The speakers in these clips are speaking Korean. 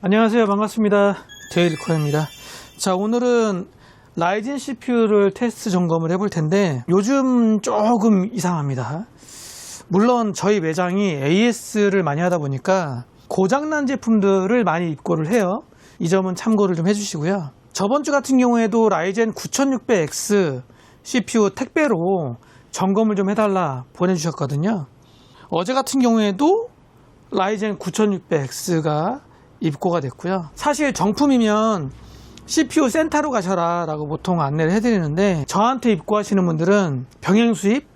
안녕하세요. 반갑습니다. 데일리코입니다. 자, 오늘은 라이젠 CPU를 테스트 점검을 해볼 텐데 요즘 조금 이상합니다. 물론 저희 매장이 AS를 많이 하다 보니까 고장난 제품들을 많이 입고를 해요. 이 점은 참고를 좀 해주시고요. 저번 주 같은 경우에도 라이젠 9600X CPU 택배로 점검을 좀 해달라 보내주셨거든요. 어제 같은 경우에도 라이젠 9600X가 입고가 됐고요. 사실 정품이면 CPU 센터로 가셔라 라고 보통 안내를 해드리는데 저한테 입고하시는 분들은 병행 수입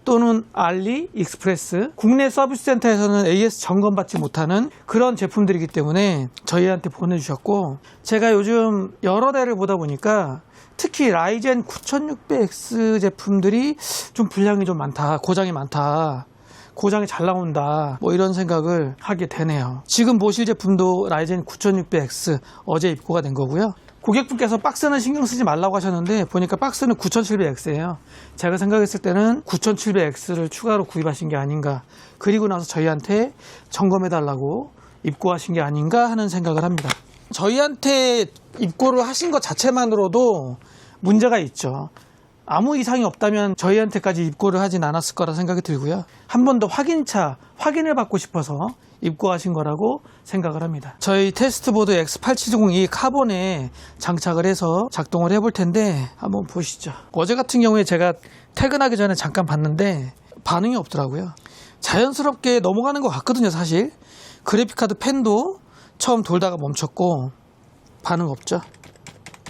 또는 알리, 익스프레스, 국내 서비스 센터에서는 AS 점검받지 못하는 그런 제품들이기 때문에 저희한테 보내주셨고, 제가 요즘 여러 대를 보다 보니까 특히 라이젠 9600X 제품들이 좀 불량이 좀 많다, 고장이 많다, 고장이 잘 나온다, 뭐 이런 생각을 하게 되네요. 지금 보실 제품도 라이젠 9600X 어제 입고가 된 거고요. 고객분께서 박스는 신경 쓰지 말라고 하셨는데 보니까 박스는 9700X예요. 제가 생각했을 때는 9700X를 추가로 구입하신 게 아닌가, 그리고 나서 저희한테 점검해 달라고 입고하신 게 아닌가 하는 생각을 합니다. 저희한테 입고를 하신 것 자체만으로도 문제가 있죠. 아무 이상이 없다면 저희한테까지 입고를 하진 않았을 거라 생각이 들고요. 한 번 더 확인을 받고 싶어서 입고하신 거라고 생각을 합니다. 저희 테스트보드 X8702 카본에 장착을 해서 작동을 해볼 텐데 한번 보시죠. 어제 같은 경우에 제가 퇴근하기 전에 잠깐 봤는데 반응이 없더라고요. 자연스럽게 넘어가는 것 같거든요. 사실 그래픽카드 펜도 처음 돌다가 멈췄고 반응 없죠.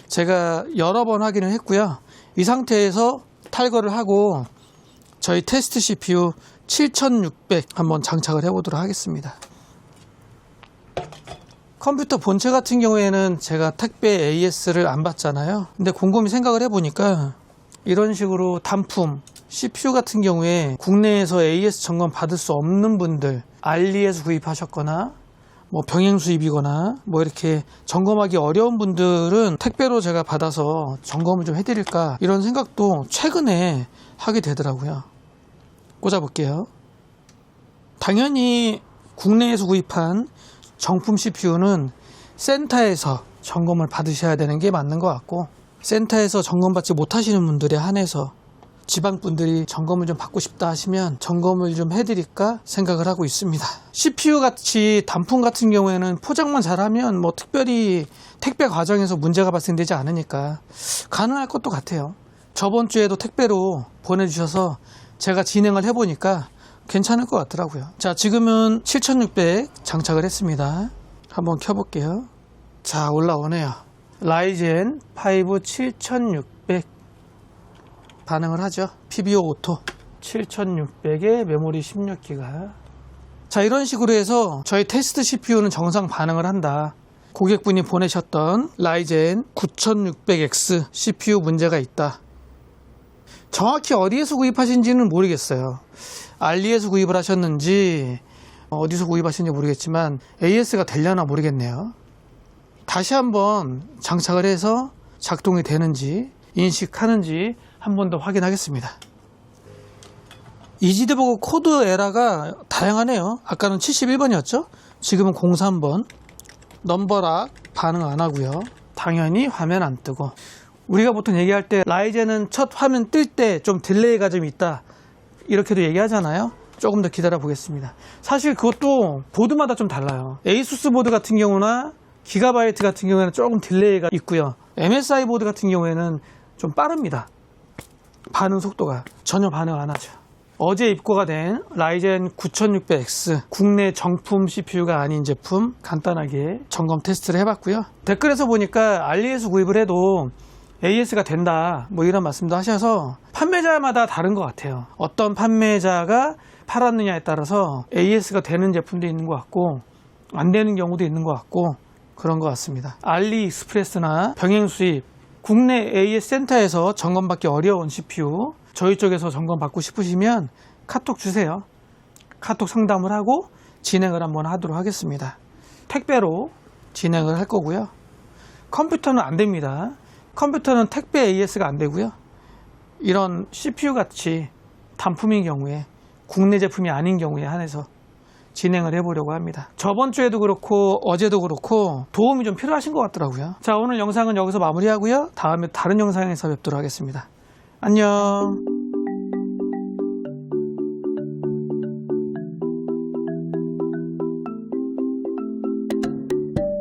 제가 여러 번 확인을 했고요. 이 상태에서 탈거를 하고 저희 테스트 CPU 7600 한번 장착을 해보도록 하겠습니다. 컴퓨터 본체 같은 경우에는 제가 택배 AS를 안 받잖아요. 근데 곰곰이 생각을 해보니까 이런 식으로 단품 CPU 같은 경우에 국내에서 AS 점검 받을 수 없는 분들, 알리에서 구입하셨거나 뭐 병행 수입이거나 뭐 이렇게 점검하기 어려운 분들은 택배로 제가 받아서 점검을 좀 해드릴까, 이런 생각도 최근에 하게 되더라고요. 꽂아볼게요. 당연히 국내에서 구입한 정품 CPU는 센터에서 점검을 받으셔야 되는 게 맞는 것 같고, 센터에서 점검받지 못하시는 분들에 한해서 지방분들이 점검을 좀 받고 싶다 하시면 점검을 좀 해드릴까 생각을 하고 있습니다. CPU 같이 단품 같은 경우에는 포장만 잘하면 뭐 특별히 택배 과정에서 문제가 발생되지 않으니까 가능할 것도 같아요. 저번 주에도 택배로 보내주셔서 제가 진행을 해보니까 괜찮을 것 같더라고요. 자, 지금은 7600 장착을 했습니다. 한번 켜볼게요. 자, 올라오네요. 라이젠 5 7600 반응을 하죠. PBO 오토 7600에 메모리 16기가. 자, 이런 식으로 해서 저희 테스트 CPU는 정상 반응을 한다. 고객분이 보내셨던 라이젠 9600X CPU 문제가 있다. 정확히 어디에서 구입하신지는 모르겠어요. 알리에서 구입을 하셨는지 어디서 구입하셨는지 모르겠지만 AS가 되려나 모르겠네요. 다시 한번 장착을 해서 작동이 되는지 인식하는지 한 번 더 확인하겠습니다. 이지드버그 코드 에러가 다양하네요. 아까는 71번이었죠? 지금은 03번. 넘버락 반응 안 하고요. 당연히 화면 안 뜨고. 우리가 보통 얘기할 때 라이젠은 첫 화면 뜰 때 좀 딜레이가 좀 있다, 이렇게도 얘기하잖아요. 조금 더 기다려 보겠습니다. 사실 그것도 보드마다 좀 달라요. 에이수스 보드 같은 경우나 기가바이트 같은 경우에는 조금 딜레이가 있고요. MSI 보드 같은 경우에는 좀 빠릅니다. 반응 속도가 전혀 반응 안 하죠. 어제 입고가 된 라이젠 9600X 국내 정품 CPU가 아닌 제품 간단하게 점검 테스트를 해봤고요. 댓글에서 보니까 알리에서 구입을 해도 AS가 된다, 뭐 이런 말씀도 하셔서 판매자마다 다른 것 같아요. 어떤 판매자가 팔았느냐에 따라서 AS가 되는 제품도 있는 것 같고 안 되는 경우도 있는 것 같고 그런 것 같습니다. 알리 익스프레스나 병행 수입, 국내 AS 센터에서 점검받기 어려운 CPU 저희 쪽에서 점검받고 싶으시면 카톡 주세요. 카톡 상담을 하고 진행을 한번 하도록 하겠습니다. 택배로 진행을 할 거고요. 컴퓨터는 안 됩니다. 컴퓨터는 택배 AS가 안 되고요. 이런 CPU 같이 단품인 경우에, 국내 제품이 아닌 경우에 한해서 진행을 해보려고 합니다. 저번 주에도 그렇고 어제도 그렇고 도움이 좀 필요하신 것 같더라고요. 자, 오늘 영상은 여기서 마무리하고요. 다음에 다른 영상에서 뵙도록 하겠습니다. 안녕.